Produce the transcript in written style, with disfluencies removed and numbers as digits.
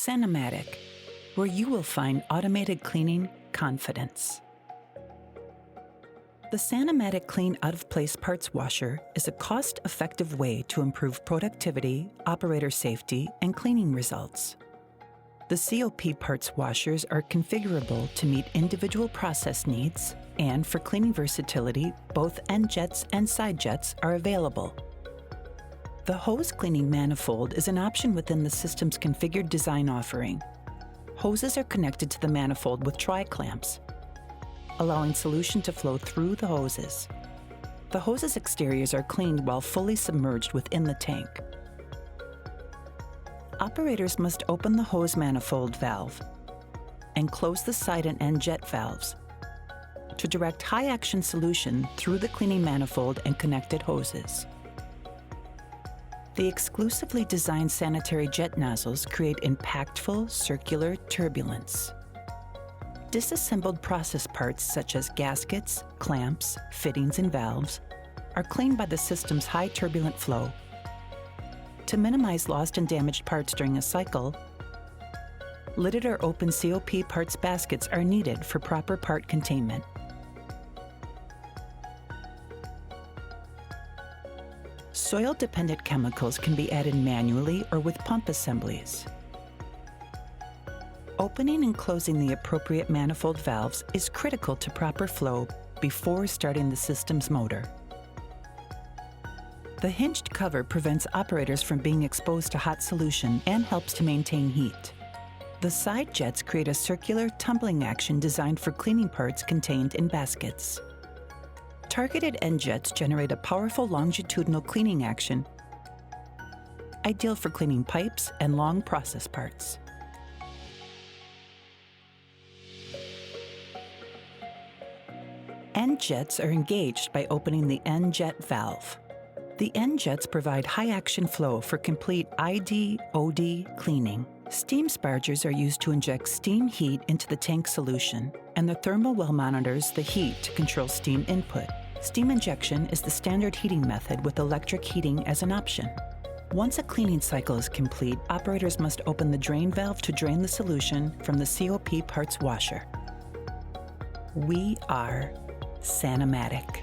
Sani-Matic, where you will find automated cleaning confidence. The Sani-Matic Clean-Out-of-Place parts washer is a cost-effective way to improve productivity, operator safety, and cleaning results. The COP parts washers are configurable to meet individual process needs, and for cleaning versatility, both end jets and side jets are available. The hose cleaning manifold is an option within the system's configured design offering. Hoses are connected to the manifold with tri-clamps, allowing solution to flow through the hoses. The hoses' exteriors are cleaned while fully submerged within the tank. Operators must open the hose manifold valve and close the side and end jet valves to direct high-action solution through the cleaning manifold and connected hoses. The exclusively designed sanitary jet nozzles create impactful circular turbulence. Disassembled process parts such as gaskets, clamps, fittings, and valves are cleaned by the system's high turbulent flow. To minimize lost and damaged parts during a cycle, lidded or open COP parts baskets are needed for proper part containment. Soil-dependent chemicals can be added manually or with pump assemblies. Opening and closing the appropriate manifold valves is critical to proper flow before starting the system's motor. The hinged cover prevents operators from being exposed to hot solution and helps to maintain heat. The side jets create a circular tumbling action designed for cleaning parts contained in baskets. Targeted end jets generate a powerful longitudinal cleaning action, ideal for cleaning pipes and long process parts. End jets are engaged by opening the end jet valve. The end jets provide high-action flow for complete ID/OD cleaning. Steam spargers are used to inject steam heat into the tank solution, and the thermal well monitors the heat to control steam input. Steam injection is the standard heating method with electric heating as an option. Once a cleaning cycle is complete, operators must open the drain valve to drain the solution from the COP parts washer. We are Sani-Matic.